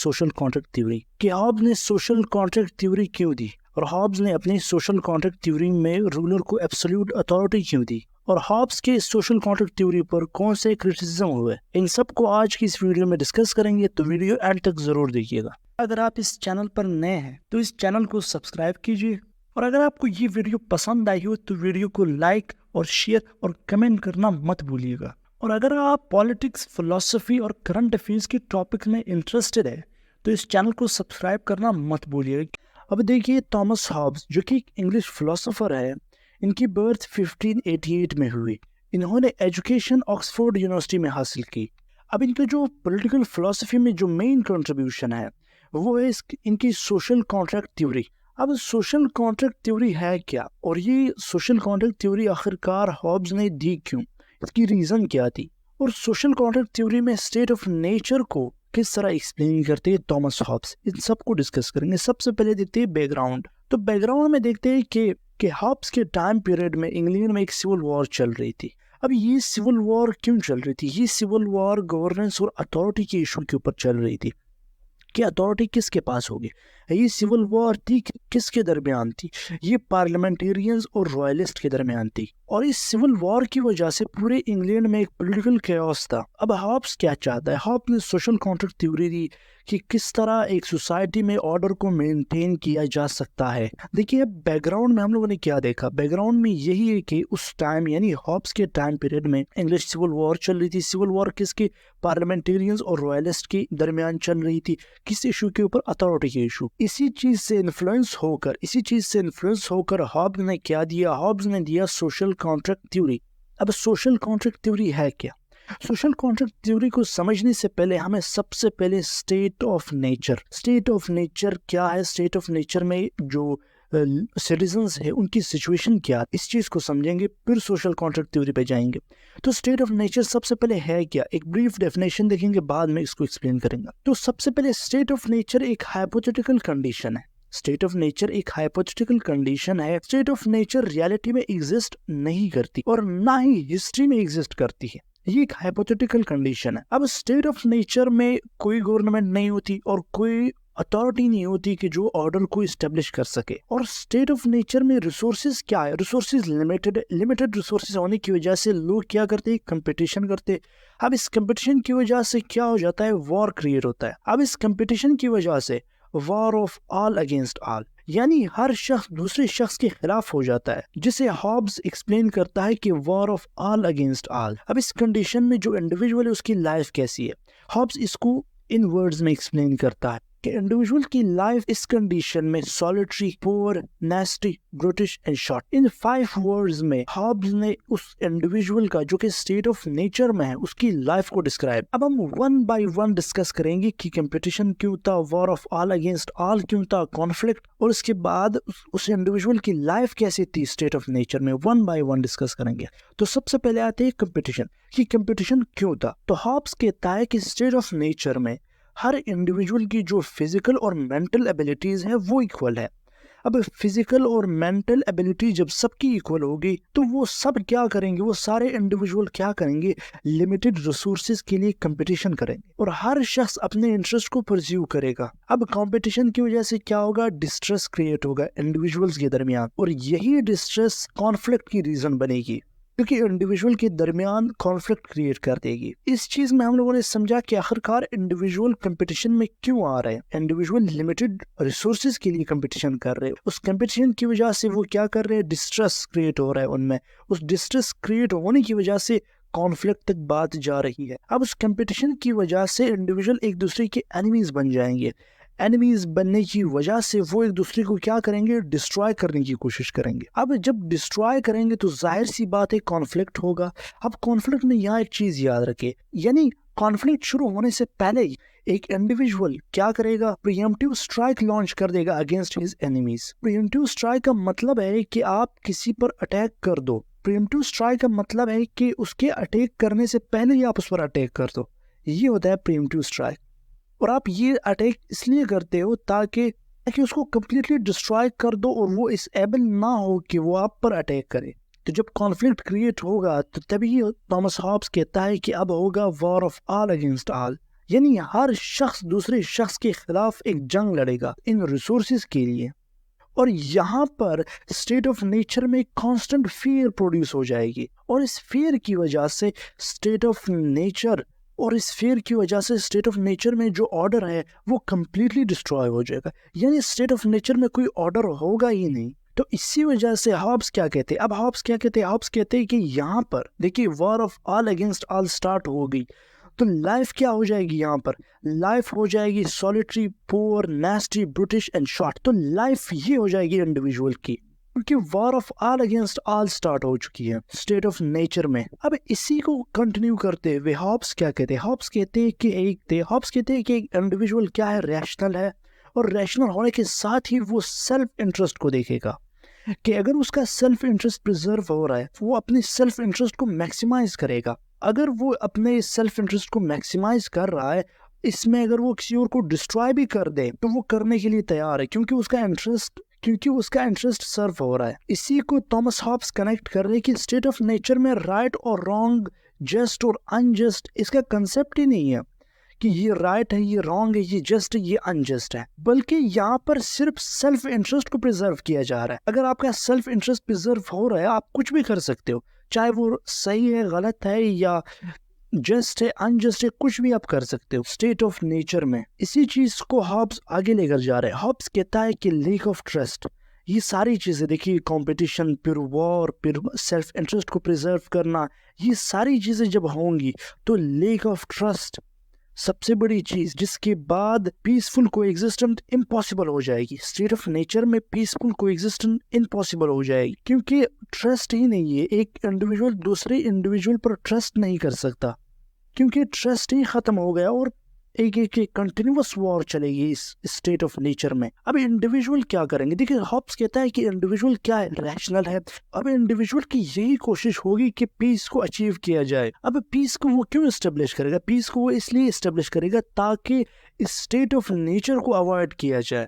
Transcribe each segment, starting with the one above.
Social contract theory कि Hobbs ने social contract theory क्यों दी, और हॉब्स ने अपनी सोशल कॉन्ट्रैक्ट थ्योरी में रूलर को एब्सोल्यूट अथॉरिटी क्यों दी, और हॉब्स के सोशल कॉन्ट्रैक्ट थ्योरी पर कौन से क्रिटिसिज्म हुए, इन सब को आज की इस वीडियो में डिस्कस करेंगे। तो वीडियो एंड तक जरूर देखिएगा। अगर आप इस चैनल पर नए हैं तो इस चैनल को सब्सक्राइब कीजिए, और अगर आपको ये वीडियो पसंद आई हो तो वीडियो को लाइक और शेयर और कमेंट करना मत भूलिएगा। और अगर आप पॉलिटिक्स, फिलोसफी और करंट अफेयर्स के टॉपिक में इंटरेस्टेड है तो इस चैनल को सब्सक्राइब करना मत भूलिएगा। अब देखिए, थॉमस हॉब्स जो कि एक इंग्लिश फिलोसोफर है, इनकी बर्थ 1588 में हुई। इन्होंने एजुकेशन ऑक्सफोर्ड यूनिवर्सिटी में हासिल की। अब इनके जो पॉलिटिकल फिलोसफी में जो मेन कंट्रीब्यूशन है वो है इनकी सोशल कॉन्ट्रैक्ट थ्योरी। अब सोशल कॉन्ट्रैक्ट थ्योरी है क्या, और ये सोशल कॉन्ट्रैक्ट थ्योरी आखिरकार हॉब्स ने दी क्यों, इसकी रीजन क्या थी, और सोशल कॉन्ट्रैक्ट थ्योरी में स्टेट ऑफ नेचर को किस तरह एक्सप्लेन करते हैं थॉमस हॉब्स, इन सब को डिस्कस करेंगे। सबसे पहले देखते हैं बैकग्राउंड। तो बैकग्राउंड में देखते हैं कि हॉब्स के टाइम पीरियड में इंग्लैंड में एक सिविल वॉर चल रही थी। अब ये सिविल वॉर क्यों चल रही थी? ये सिविल वॉर गवर्नेंस और अथॉरिटी के इशू के ऊपर चल रही थी कि अथॉरिटी किसके पास होगी। ये सिविल वॉर थी किसके दरमियान थी? ये पार्लियामेंटेरियंस और रॉयलिस्ट के दरमियान थी, और इस सिविल वॉर की वजह से पूरे इंग्लैंड में एक पॉलिटिकल कैओस था। अब हॉब्स क्या चाहता है? हॉब्स ने सोशल कॉन्ट्रैक्ट थ्योरी दी कि किस तरह एक सोसाइटी में ऑर्डर को मेंटेन किया जा सकता है। देखिए, अब बैकग्राउंड में हम लोगों ने क्या देखा? बैकग्राउंड में यही है कि उस टाइम यानी हॉब्स के टाइम पीरियड में इंग्लिश सिविल वॉर चल रही थी। सिविल वॉर किसके? पार्लियामेंटेरियंस और रॉयलिस्ट के दरमियान चल रही थी। किस इशू के ऊपर? अथॉरिटी के इशू। इसी चीज से इन्फ्लुएंस होकर हॉब्स ने क्या दिया? हॉब्स ने दिया सोशल कॉन्ट्रैक्ट थ्योरी। अब सोशल कॉन्ट्रैक्ट थ्योरी है क्या? सोशल कॉन्ट्रैक्ट थ्योरी को समझने से पहले हमें सबसे पहले स्टेट ऑफ नेचर क्या है, स्टेट ऑफ नेचर में जो सिटीजन्स है उनकी सिचुएशन क्या, इस चीज को समझेंगे, फिर सोशल कॉन्ट्रैक्ट थ्योरी पे जाएंगे। तो स्टेट ऑफ नेचर सबसे पहले है क्या, एक ब्रीफ डेफिनेशन देखेंगे, बाद में इसको एक्सप्लेन करेंगे। तो सबसे पहले स्टेट ऑफ नेचर एक हाइपोथेटिकल कंडीशन है। स्टेट ऑफ नेचर एक हाइपोथेटिकल कंडीशन है। स्टेट ऑफ नेचर रियलिटी में एग्जिस्ट नहीं करती और ना ही हिस्ट्री में एग्जिस्ट करती है। ये एक हाइपोथेटिकल कंडीशन है। अब स्टेट ऑफ नेचर में कोई गवर्नमेंट नहीं होती और कोई अथॉरिटी नहीं होती कि जो ऑर्डर को इस्टेब्लिश कर सके। और स्टेट ऑफ नेचर में रिसोर्सेज क्या है? रिसोर्सेज लिमिटेड रिसोर्सेज होने की वजह से लोग क्या करते हैं? कंपटीशन करते। अब इस कंपटीशन की वजह से क्या हो जाता है? वॉर क्रिएट होता है। अब इस कंपटीशन की वजह से war of all against all, यानी हर शख्स दूसरे शख्स के खिलाफ हो जाता है, जिसे हॉब्स एक्सप्लेन करता है कि war of all against all. अब इस कंडीशन में जो इंडिविजुअल है उसकी लाइफ कैसी है? हॉब्स इसको इन वर्ड्स में एक्सप्लेन करता है कि इंडिविजुअल की लाइफ इस कंडीशन में solitary, poor, नेस्टी, British and short, in 5 words में हॉब्स ने उस इंडिविजुअल का जो कि स्टेट ऑफ नेचर में है उसकी लाइफ को डिस्क्राइब। अब हम वन बाय वन डिस्कस करेंगे कि कंपटीशन क्यों था, war of all against all क्यों था, कॉन्फ्लिक्ट, और उसके बाद उस इंडिविजुअल की लाइफ कैसी थी स्टेट ऑफ नेचर में। वन बाय वन डिस्कस करेंगे। तो सबसे पहले आते हैं कंपटीशन, कि कंपटीशन क्यों था। तो हॉब्स कहता है कि स्टेट ऑफ नेचर में हर इंडिविजुअल की जो फिजिकल और मेंटल एबिलिटीज है वो इक्वल है। अब फिजिकल और मेंटल एबिलिटी जब सबकी इक्वल होगी तो वो सब क्या करेंगे? वो सारे इंडिविजुअल क्या करेंगे? लिमिटेड रिसोर्सेज के लिए कंपटीशन करेंगे और हर शख्स अपने इंटरेस्ट को परस्यू करेगा। अब कंपटीशन की वजह से क्या होगा? डिस्ट्रेस क्रिएट होगा इंडिविजुअल्स के दरमियान, और यही डिस्ट्रेस कॉन्फ्लिक्ट की रीजन बनेगी, क्योंकि इंडिविजुअल के दरमियान कॉन्फ्लिक्ट क्रिएट कर देगी। इस चीज में हम लोगों ने समझा कि आखिरकार इंडिविजुअल कंपटीशन में क्यों आ रहे हैं। इंडिविजुअल लिमिटेड रिसोर्सेज के लिए कंपटीशन कर रहे हैं। उस कंपटीशन की वजह से वो क्या कर रहे हैं? डिस्ट्रेस क्रिएट हो रहा है उनमें। उस डिस्ट्रेस क्रिएट होने की वजह से कॉन्फ्लिक्ट तक बात जा रही है। अब उस कंपटीशन की वजह से इंडिविजुअल एक दूसरे के एनिमीज बन जाएंगे। एनिमीज बनने की वजह से वो एक दूसरे को क्या करेंगे? डिस्ट्रॉय करने की कोशिश करेंगे। अब जब डिस्ट्रॉय करेंगे तो जाहिर सी बात है कॉन्फ्लिक्ट होगा। अब कॉन्फ्लिक्ट में यहाँ एक चीज याद रखे, यानी कॉन्फ्लिक्ट शुरू होने से पहले ही एक इंडिविजुअल क्या करेगा? प्रीएम्प्टिव स्ट्राइक लॉन्च कर देगा against his enemies. Pre-emptive strike का मतलब है कि आप किसी पर अटैक कर दो। प्रीएम्प्टिव स्ट्राइक का मतलब है कि उसके अटैक करने से पहले ही आप उस पर अटैक कर दो। ये होता है प्रीएम्प्टिव स्ट्राइक। और आप ये अटैक इसलिए करते हो ताकि उसको कंप्लीटली डिस्ट्रॉय कर दो और वो इस एबल ना हो कि वो आप पर अटैक करे। तो जब कॉन्फ्लिक्ट क्रिएट होगा तो तभी थॉमस हॉब्स कहता है कि अब होगा war of all against all, यानी हर शख्स दूसरे शख्स के खिलाफ एक जंग लड़ेगा इन रिसोर्सेज के लिए। और यहाँ पर स्टेट ऑफ नेचर में कांस्टेंट फियर प्रोड्यूस हो जाएगी, और इस फियर की वजह से स्टेट ऑफ नेचर में जो ऑर्डर है वो कंप्लीटली डिस्ट्रॉय हो जाएगा, यानी स्टेट ऑफ नेचर में कोई ऑर्डर होगा ही नहीं। तो इसी वजह से हॉब्स क्या कहते हैं, हॉब्स कहते हैं कि यहाँ पर देखिए war of all against all start हो गई। तो लाइफ क्या हो जाएगी, यहाँ पर लाइफ हो जाएगी solitary, poor, नेस्टी, British and short. तो लाइफ ये हो जाएगी इंडिविजुअल की, क्योंकि war of all against all start हो चुकी है स्टेट ऑफ नेचर में। अब इसी को कंटिन्यू करते हुए हॉब्स क्या कहते हैं, हॉब्स कहते हैं कि एक इंडिविजुअल क्या है, रैशनल है, और रैशनल होने के साथ ही वो सेल्फ इंटरेस्ट को देखेगा कि अगर उसका सेल्फ इंटरेस्ट प्रिजर्व हो रहा है वो अपने सेल्फ इंटरेस्ट को मैक्सिमाइज करेगा। अगर वो अपने सेल्फ इंटरेस्ट को मैक्सिमाइज कर रहा है, इसमें अगर वो किसी और को डिस्ट्रॉय भी कर दे तो वो करने के लिए तैयार है, क्योंकि उसका इंटरेस्ट सर्व हो रहा है। इसी को थॉमस हॉब्स कनेक्ट कर रहे हैं कि स्टेट ऑफ नेचर में राइट और रॉन्ग, जस्ट और अनजस्ट, इसका कंसेप्ट ही नहीं है कि ये राइट है, ये रॉन्ग है, ये जस्ट है, ये अनजस्ट है, बल्कि यहाँ पर सिर्फ सेल्फ इंटरेस्ट को प्रिजर्व किया जा रहा है। अगर आपका सेल्फ इंटरेस्ट प्रिजर्व हो रहा है, आप कुछ भी कर सकते हो, चाहे वो सही है, गलत है, या जस्ट है, अनजस्ट है, कुछ भी आप कर सकते हो स्टेट ऑफ नेचर में। इसी चीज को हॉब्स आगे लेकर जा रहे हैं। हॉब्स कहता है कि लेक ऑफ ट्रस्ट, ये सारी चीजें देखिए, कंपटीशन, फिर वॉर, फिर सेल्फ इंटरेस्ट को प्रिजर्व करना, ये सारी चीजें जब होंगी तो लेक ऑफ ट्रस्ट सबसे बड़ी चीज, जिसके बाद पीसफुल कोएग्जिस्टेंस इम्पॉसिबल हो जाएगी। स्टेट ऑफ नेचर में पीसफुल कोएग्जिस्टेंस इम्पॉसिबल हो जाएगी, क्योंकि ट्रस्ट ही नहीं है। एक इंडिविजुअल दूसरे इंडिविजुअल पर ट्रस्ट नहीं कर सकता, क्योंकि ट्रस्ट ही खत्म हो गया, और एक कंटिन्यूअस वॉर चलेगी इस स्टेट ऑफ नेचर में। अब इंडिविजुअल क्या करेंगे, देखिए हॉब्स कहता है कि इंडिविजुअल क्या है, रैशनल है। अब इंडिविजुअल की यही कोशिश होगी कि पीस को अचीव किया जाए। अब पीस को वो क्यों एस्टेब्लिश करेगा, पीस को वो इसलिए एस्टेब्लिश करेगा ताकि इस स्टेट ऑफ नेचर को अवॉइड किया जाए।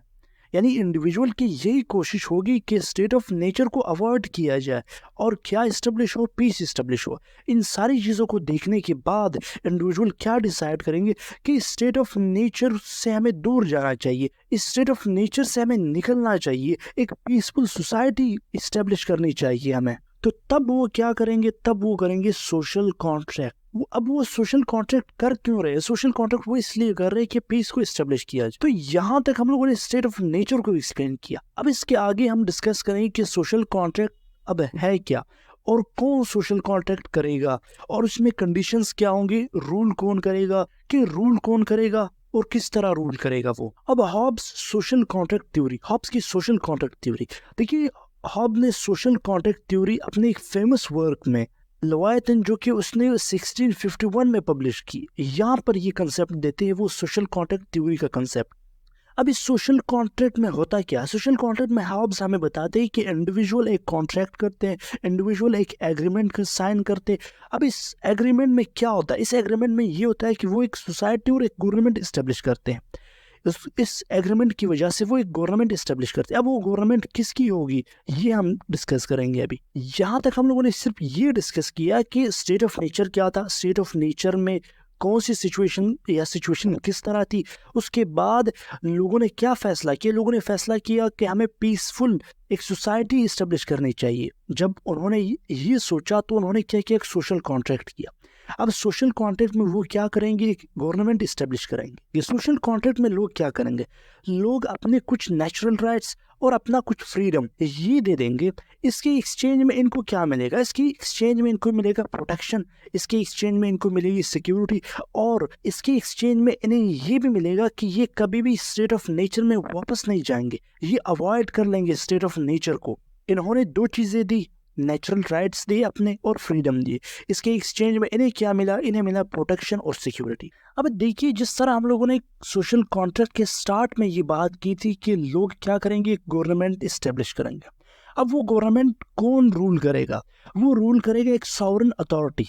यानी इंडिविजुअल की यही कोशिश होगी कि स्टेट ऑफ नेचर को अवॉइड किया जाए और क्या इस्टेब्लिश हो, पीस इस्टेब्लिश हो। इन सारी चीज़ों को देखने के बाद इंडिविजुअल क्या डिसाइड करेंगे कि स्टेट ऑफ नेचर से हमें दूर जाना चाहिए, इस स्टेट ऑफ नेचर से हमें निकलना चाहिए, एक पीसफुल सोसाइटी इस्टेब्लिश करनी चाहिए हमें। तो तब वो क्या करेंगे, तब वो करेंगे सोशल कॉन्ट्रैक्ट। अब वो सोशल कॉन्ट्रैक्ट कर क्यों रहे हैं, सोशल कॉन्ट्रैक्ट वो इसलिए कर रहे हैं कि पीस को एस्टेब्लिश किया जाए। तो यहाँ तक हम लोगों ने स्टेट ऑफ नेचर को एक्सप्लेन किया। अब इसके आगे हम डिस्कस करेंगे कि सोशल कॉन्ट्रैक्ट अब है क्या, और कौन सोशल कॉन्ट्रैक्ट करेगा, और उसमें कंडीशंस क्या होंगी, रूल कौन करेगा, और किस तरह रूल करेगा वो। अब Hobbes social contract theory, Hobbes की सोशल कॉन्ट्रैक्ट थ्योरी देखिए, हॉब ने सोशल कॉन्ट्रैक्ट थ्योरी अपने एक फेमस वर्क में लवायतन, जो कि उसने 1651 में पब्लिश की, यहाँ पर ये कंसेप्ट देते हैं वो सोशल कॉन्ट्रैक्ट थ्योरी का कंसेप्ट। अब इस सोशल कॉन्ट्रैक्ट में होता क्या है, सोशल कॉन्ट्रैक्ट में हॉब्स हमें बताते हैं कि इंडिविजुअल एक कॉन्ट्रैक्ट करते हैं, इंडिविजुअल एक एग्रीमेंट का साइन करते हैं। अब इस एग्रीमेंट में क्या होता है, इस एग्रीमेंट में ये होता है कि वो एक सोसाइटी और एक गवर्नमेंट इस्टेब्लिश करते हैं। इस एग्रीमेंट की वजह से वो एक गवर्नमेंट इस्टेब्लिश करते हैं। अब वो गवर्नमेंट किसकी होगी ये हम डिस्कस करेंगे। अभी यहाँ तक हम लोगों ने सिर्फ ये डिस्कस किया कि स्टेट ऑफ नेचर क्या था, स्टेट ऑफ नेचर में कौन सी सिचुएशन किस तरह थी। उसके बाद लोगों ने क्या फैसला किया, लोगों ने फैसला किया कि हमें पीसफुल एक सोसाइटी इस्टेब्लिश करनी चाहिए। जब उन्होंने ये सोचा तो उन्होंने क्या किया, एक सोशल कॉन्ट्रैक्ट किया। अब सोशल कॉन्ट्रैक्ट में वो क्या करेंगे, गवर्नमेंट इस्टेब्लिश करेंगे। ये सोशल कॉन्ट्रैक्ट में लोग क्या करेंगे, लोग अपने कुछ नेचुरल राइट्स और अपना कुछ फ्रीडम ये दे देंगे। इसके एक्सचेंज में इनको क्या मिलेगा, इसकी एक्सचेंज में इनको मिलेगा प्रोटेक्शन, इसके एक्सचेंज में इनको मिलेगी सिक्योरिटी, और इसके एक्सचेंज में इन्हें ये भी मिलेगा कि ये कभी भी स्टेट ऑफ नेचर में वापस नहीं जाएंगे, ये अवॉइड कर लेंगे स्टेट ऑफ नेचर को। इन्होंने दो चीज़ें दी, नेचुरल राइट्स दिए अपने और फ्रीडम दिए। इसके एक्सचेंज में इन्हें क्या मिला, इन्हें मिला प्रोटेक्शन और सिक्योरिटी। अब देखिए, जिस तरह हम लोगों ने सोशल कॉन्ट्रैक्ट के स्टार्ट में ये बात की थी कि लोग क्या करेंगे, गवर्नमेंट इस्टेब्लिश करेंगे। अब वो गवर्नमेंट कौन रूल करेगा, वो रूल करेगा एक सॉवरेन अथॉरिटी।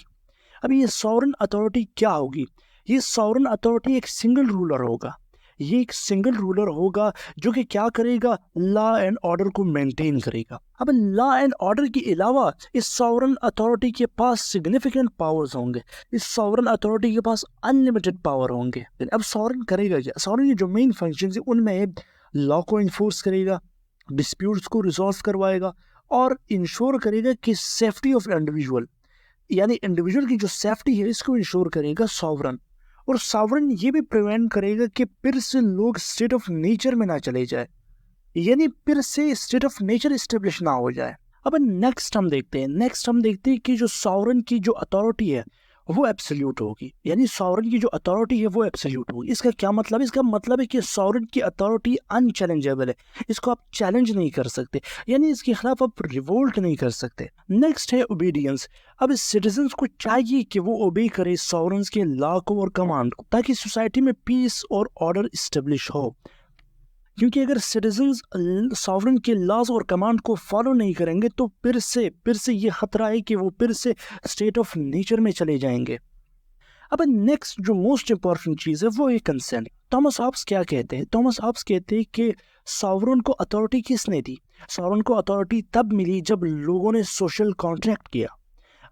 अब ये सॉवरेन अथॉरिटी क्या होगी, ये सॉवरेन अथॉरिटी एक सिंगल रूलर होगा, ये एक सिंगल रूलर होगा जो कि क्या करेगा, लॉ एंड ऑर्डर को मेंटेन करेगा। अब लॉ एंड ऑर्डर के अलावा इस सॉवरन अथॉरिटी के पास सिग्निफिकेंट पावर्स होंगे, इस सॉवरन अथॉरिटी के पास अनलिमिटेड पावर होंगे। अब सॉवरन करेगा क्या, सॉवरन के जो मेन फंक्शन है उनमें लॉ को इन्फोर्स करेगा, डिस्प्यूट्स को रिजॉल्व करवाएगा और इंश्योर करेगा कि सेफ्टी ऑफ इंडिविजुअल, यानी इंडिविजुअल की जो सेफ्टी है इसको इंश्योर करेगा सॉवरन। और सॉवरन ये भी प्रिवेंट करेगा कि फिर से लोग स्टेट ऑफ नेचर में ना चले जाए, यानी फिर से स्टेट ऑफ नेचर एस्टेब्लिश ना हो जाए। अब नेक्स्ट हम देखते हैं कि जो सॉवरन की जो अथॉरिटी है वो एब्सोल्यूट होगी, यानी सॉवरन की जो अथॉरिटी है वो एब्सोल्यूट होगी। इसका क्या मतलब है, इसका मतलब है कि सॉवरन की अथॉरिटी अनचैलेंजेबल है, इसको आप चैलेंज नहीं कर सकते, यानी इसके खिलाफ आप रिवोल्ट नहीं कर सकते। नेक्स्ट है ओबीडियंस। अब सिटीजन्स को चाहिए कि वो ओबे करे सॉवरन के लॉ को और कमांड को, ताकि सोसाइटी में पीस और ऑर्डर इस्टेब्लिश हो। क्योंकि अगर सिटीजन्स सॉवरन के लॉज और कमांड को फॉलो नहीं करेंगे तो फिर से ये खतरा है कि वो फिर से स्टेट ऑफ नेचर में चले जाएंगे। अब नेक्स्ट जो मोस्ट इंपॉर्टेंट चीज़ है वो है कंसेंट। थॉमस हॉब्स क्या कहते हैं, थॉमस हॉब्स कहते हैं कि सॉवरन को अथॉरिटी किसने दी, सॉवरन को अथॉरिटी तब मिली जब लोगों ने सोशल कॉन्ट्रैक्ट किया।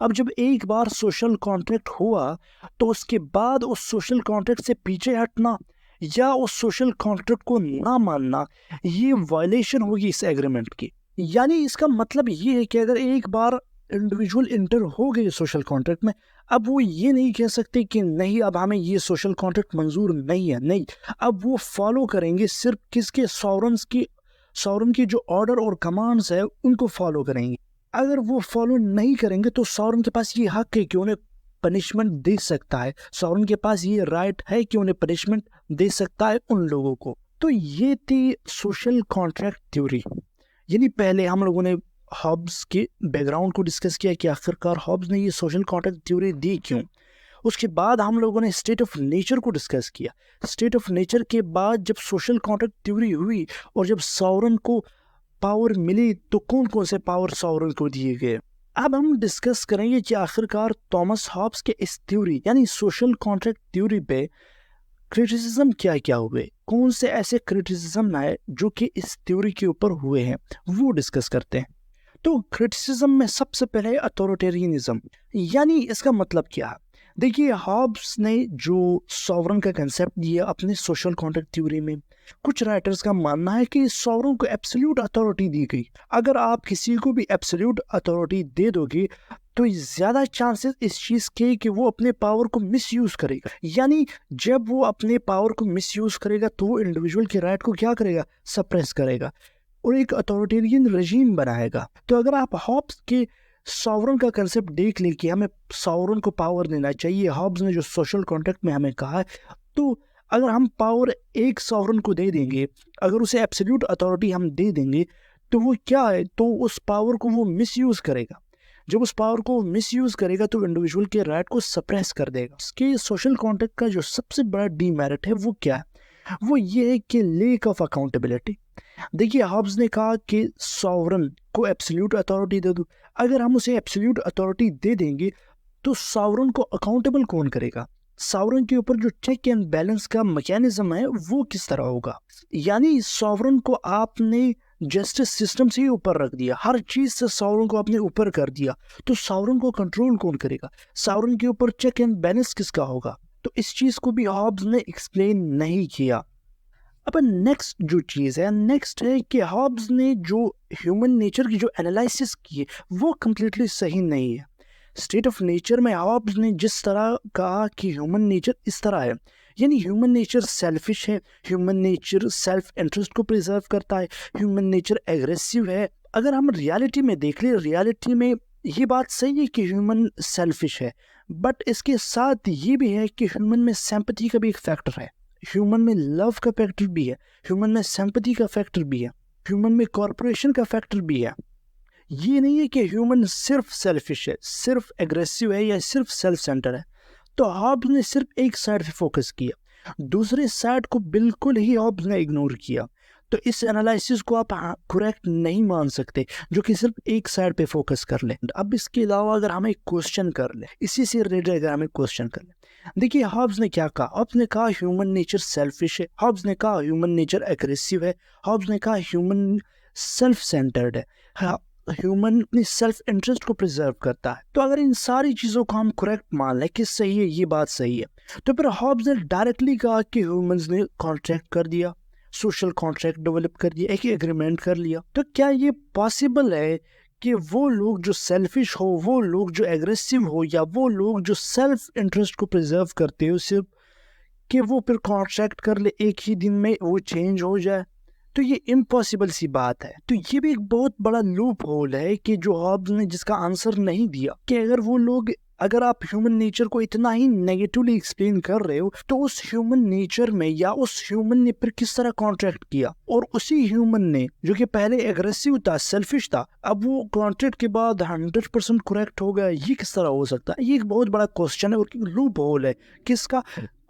अब जब एक बार सोशल कॉन्ट्रैक्ट हुआ तो उसके बाद उस सोशल कॉन्ट्रैक्ट से पीछे हटना या उस सोशल कॉन्ट्रैक्ट को ना मानना, ये वायलेशन होगी इस एग्रीमेंट की। यानी इसका मतलब ये है कि अगर एक बार इंडिविजुअल इंटर हो गए सोशल कॉन्ट्रैक्ट में, अब वो ये नहीं कह सकते कि नहीं अब हमें ये सोशल कॉन्ट्रैक्ट मंजूर नहीं है, नहीं, अब वो फॉलो करेंगे सिर्फ किसके, सॉवरन की जो ऑर्डर और कमांड्स है उनको फॉलो करेंगे। अगर वो फॉलो नहीं करेंगे तो सॉवरन के पास ये हक है कि उन्हें पनिशमेंट दे सकता है, सॉवरन के पास ये राइट है कि उन्हें पनिशमेंट दे सकता है उन लोगों को। तो ये थी सोशल कॉन्ट्रैक्ट थ्योरी। यानी पहले हम लोगों ने हॉब्स के बैकग्राउंड को डिस्कस किया कि आखिरकार हॉब्स ने ये सोशल कॉन्ट्रैक्ट थ्योरी दी क्यों। उसके बाद हम लोगों ने स्टेट ऑफ नेचर को डिस्कस किया। स्टेट ऑफ नेचर के बाद जब सोशल कॉन्ट्रैक्ट थ्योरी हुई और जब सॉवरन को पावर मिली तो कौन कौन से पावर सॉवरन को दिए गए। अब हम डिस्कस करेंगे कि आखिरकार थॉमस हॉब्स के इस थ्योरी यानी सोशल कॉन्ट्रैक्ट थ्योरी पे क्रिटिसिज्म क्या क्या हुए, कौन से ऐसे क्रिटिसिज्म आए जो कि इस थ्योरी के ऊपर हुए हैं, वो डिस्कस करते हैं। तो क्रिटिसिज्म में सबसे पहले अथॉरिटेरियनिज्म, यानी इसका मतलब क्या है। देखिए हॉब्स ने जो सॉवरन का कंसेप्ट दिया अपने सोशल कॉन्ट्रैक्ट थ्योरी में, कुछ राइटर्स का मानना है कि सॉवरन को एब्सोल्यूट अथॉरिटी दी गई। अगर आप किसी को भी एब्सोल्यूट अथॉरिटी दे दोगे तो ज़्यादा चांसेस इस चीज़ के कि वो अपने पावर को मिसयूज़ करेगा। यानी जब वो अपने पावर को मिसयूज़ करेगा तो वो इंडिविजुअल के राइट को क्या करेगा, सप्रेस करेगा और एक अथॉरिटेरियन रजीम बनाएगा। तो अगर आप हॉब्स के सॉवरन का कंसेप्ट देख ले कि हमें सॉवरन को पावर देना चाहिए, हॉब्स ने जो सोशल कॉन्ट्रैक्ट में हमें कहा है, तो अगर हम पावर एक सॉवरन को दे देंगे, अगर उसे एब्सोल्यूट अथॉरिटी हम दे देंगे तो वो क्या है, तो उस पावर को वो मिसयूज़ करेगा। जब उस पावर को मिसयूज़ करेगा तो इंडिविजुअल के राइट को सप्रेस कर देगा। उसके सोशल कॉन्ट्रैक्ट का जो सबसे बड़ा डीमेरिट है वो क्या है, वो ये है कि लेक ऑफ अकाउंटेबिलिटी। देखिए हॉब्स ने कहा कि सॉवरन को एब्सोल्यूट अथॉरिटी दे दो, अगर हम उसे एब्सोल्यूट अथॉरिटी दे देंगे तो सॉवरन को अकाउंटेबल कौन करेगा, सॉवरन के ऊपर जो चेक एंड बैलेंस का मैकेनिज्म है वो किस तरह होगा। यानी सॉवरन को आपने जस्टिस सिस्टम से ही ऊपर रख दिया, हर चीज से सॉवरन को आपने ऊपर कर दिया, तो सॉवरन को कंट्रोल कौन करेगा, सॉवरन के ऊपर चेक एंड बैलेंस किसका होगा। तो इस चीज को भी हॉब्स ने एक्सप्लेन नहीं किया। अब नेक्स्ट जो चीज़ है, नेक्स्ट है कि हॉब्स ने जो ह्यूमन नेचर की जो एनालिसिस की है वो कम्प्लीटली सही नहीं है। स्टेट ऑफ नेचर में हॉब्स ने जिस तरह कहा कि ह्यूमन नेचर इस तरह है, यानी ह्यूमन नेचर सेल्फिश है, ह्यूमन नेचर सेल्फ इंटरेस्ट को प्रिजर्व करता है, ह्यूमन नेचर एग्रेसिव है। अगर हम रियलिटी में देख ले, रियलिटी में ये बात सही है कि ह्यूमन सेल्फिश है, बट इसके साथ ये भी है कि ह्यूमन में सिंपैथी का भी एक फैक्टर है, ह्यूमन में लव का फैक्टर भी है, ह्यूमन में सिंपैथी का फैक्टर भी है, ह्यूमन में कॉर्पोरेशन का फैक्टर भी है। ये नहीं है कि ह्यूमन सिर्फ सेल्फिश है, सिर्फ एग्रेसिव है या सिर्फ सेल्फ सेंटर है। तो हॉब्स ने सिर्फ एक साइड पे फोकस किया, दूसरे साइड को बिल्कुल ही हॉब्स ने इग्नोर किया। तो इस एनालिसिस को आप करेक्ट नहीं मान सकते जो कि सिर्फ एक साइड पे फोकस कर ले। अब इसके अलावा अगर हम एक क्वेश्चन कर ले, इसी से रिलेटेड अगर हम एक क्वेश्चन कर ले, देखिए हॉब्स ने क्या कहा, हॉब्स ने कहा ह्यूमन नेचर सेल्फिश है, हॉब्स ने कहा ह्यूमन नेचर एग्रेसिव है, हॉब्स ने कहा ह्यूमन सेल्फ सेंटर्ड है, ह्यूमन अपनी सेल्फ इंटरेस्ट को प्रिजर्व करता है। तो अगर इन सारी चीज़ों को हम करेक्ट मान लें कि सही है, ये बात सही है, तो फिर हॉब्स ने डायरेक्टली कहा कि ह्यूमंस ने कॉन्ट्रैक्ट कर दिया, सोशल कॉन्ट्रैक्ट डेवलप कर दिया, एक एग्रीमेंट कर लिया। तो क्या ये पॉसिबल है कि वो लोग जो सेल्फिश हो, वो लोग जो एग्रेसिव हो, या वो लोग जो सेल्फ इंटरेस्ट को प्रिजर्व करते हो सिर्फ, कि वो फिर कॉन्ट्रैक्ट कर ले एक ही दिन में वो चेंज हो जाए? तो ये इम्पॉसिबल सी बात है। तो ये भी एक बहुत बड़ा लूप होल है कि जो हॉब्स ने जिसका आंसर नहीं दिया, कि अगर वो लोग, अगर आप ह्यूमन नेचर को इतना ही नेगेटिवली एक्सप्लेन कर रहे हो, तो उस ह्यूमन नेचर में या उस ह्यूमन ने फिर किस तरह कॉन्ट्रैक्ट किया? और उसी ह्यूमन ने जो कि पहले एग्रेसिव था, सेल्फिश था, अब वो कॉन्ट्रैक्ट के बाद 100% करेक्ट हो गया, ये किस तरह हो सकता है? ये एक बहुत बड़ा क्वेश्चन है और लूप होल है किसका?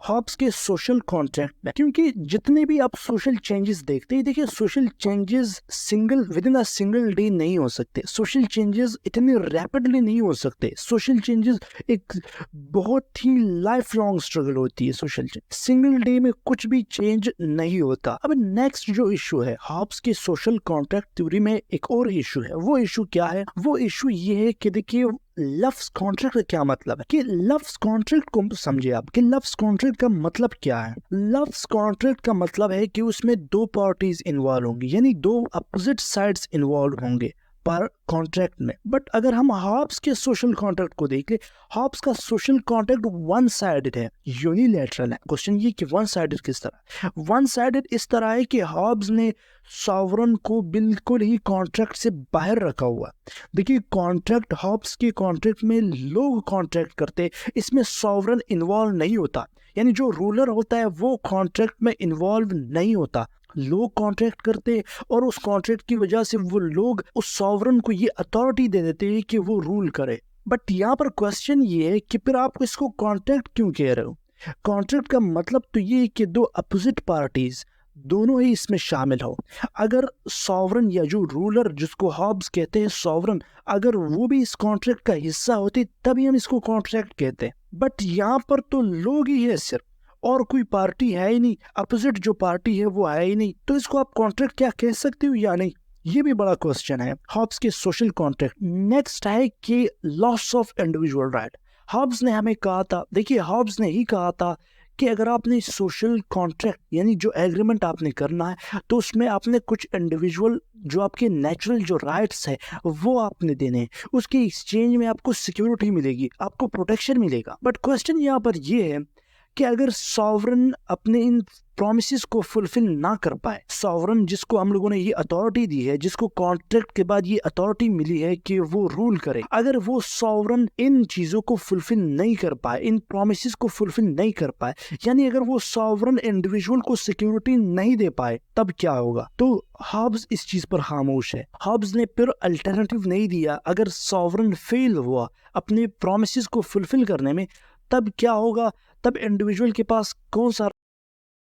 हॉब्स के सोशल कॉन्ट्रैक्ट में। क्योंकि जितने भी आप सोशल चेंजेस देखते हैं, देखिए social changes single with in a single day नहीं हो सकते, सोशल चेंजेस इतने रैपिडली नहीं हो सकते, सोशल चेंजेस एक बहुत ही लाइफ लॉन्ग स्ट्रगल होती है। सोशल चेंज सिंगल डे में कुछ भी चेंज नहीं होता। अब नेक्स्ट जो इशू है हॉब्स के सोशल कॉन्ट्रैक्ट थ्योरी में, एक और इशू है। वो इशू क्या है? वो इशू ये है कि देखिए लव्स कॉन्ट्रैक्ट का क्या मतलब है, कि लव्स कॉन्ट्रैक्ट को समझिए आप, कि लव्स कॉन्ट्रैक्ट का मतलब क्या है। लव्स कॉन्ट्रैक्ट का मतलब है कि उसमें दो पार्टीज इन्वॉल्व होंगी, यानी दो अपोजिट साइड्स इन्वॉल्व होंगे पर कॉन्ट्रैक्ट में। बट अगर हम हॉब्स के सोशल कॉन्ट्रैक्ट को देखें, हॉब्स का सोशल कॉन्ट्रैक्ट वन साइडेड है, यूनिलैटरल है। क्वेश्चन ये कि वन साइडेड किस तरह? वन साइडेड इस तरह है कि हॉब्स ने सॉवरन को बिल्कुल ही कॉन्ट्रैक्ट से बाहर रखा हुआ। देखिए कॉन्ट्रैक्ट, हॉब्स के कॉन्ट्रैक्ट में लोग कॉन्ट्रैक्ट करते, इसमें सॉवरन इन्वॉल्व नहीं होता, यानी जो रूलर होता है वो कॉन्ट्रैक्ट में इन्वॉल्व नहीं होता। लोग कॉन्ट्रैक्ट करते और उस कॉन्ट्रैक्ट की वजह से वो लोग उस सॉवरन को ये अथॉरिटी दे देते हैं कि वो रूल करे। बट यहाँ पर क्वेश्चन ये है कि फिर आप इसको कॉन्ट्रैक्ट क्यों कह रहे हो? कॉन्ट्रैक्ट का मतलब तो ये है कि दो अपोजिट पार्टीज दोनों ही इसमें शामिल हो। अगर सॉवरन या जो रूलर जिसको हॉब्स कहते हैं सॉवरन, अगर वो भी इस कॉन्ट्रैक्ट का हिस्सा होते तभी हम इसको कॉन्ट्रैक्ट कहते हैं। बट यहाँ पर तो लोग ही है सिर्फ, और कोई पार्टी है ही नहीं, अपोजिट जो पार्टी है वो है ही नहीं, तो इसको आप कॉन्ट्रैक्ट क्या कह सकते हो या नहीं? ये भी बड़ा क्वेश्चन है हॉब्स के सोशल कॉन्ट्रैक्ट। नेक्स्ट है कि loss of individual right. Hobbes ने हमें कहा था, देखिए हॉब्स ने ही कहा था कि अगर आपने सोशल कॉन्ट्रैक्ट यानी जो एग्रीमेंट आपने करना है, तो उसमें आपने कुछ इंडिविजुअल जो आपके नेचुरल जो राइट्स है वो आपने देने हैं, उसके एक्सचेंज में आपको सिक्योरिटी मिलेगी, आपको प्रोटेक्शन मिलेगा। बट क्वेश्चन यहाँ पर ये है कि अगर सॉवरन अपने इन प्रोमिसेस को फुलफिल ना कर पाए, सॉवरन जिसको हम लोगों ने ये अथॉरिटी दी है, जिसको कॉन्ट्रैक्ट के बाद ये अथॉरिटी मिली है कि वो रूल करे, अगर वो सॉवरन इन चीजों को फुलफिल नहीं कर पाए, इन प्रोमिसेस को फुलफिल नहीं कर पाए, यानी अगर वो सॉवरन इंडिविजुअल को सिक्योरिटी नहीं दे पाए, तब क्या होगा? तो हॉब्स इस चीज पर खामोश है। हॉब्स ने फिर अल्टरनेटिव नहीं दिया। अगर सॉवरन फेल हुआ अपने प्रोमिसेस को फुलफिल करने में, तब क्या होगा? तब इंडिविजुअल के पास कौन सा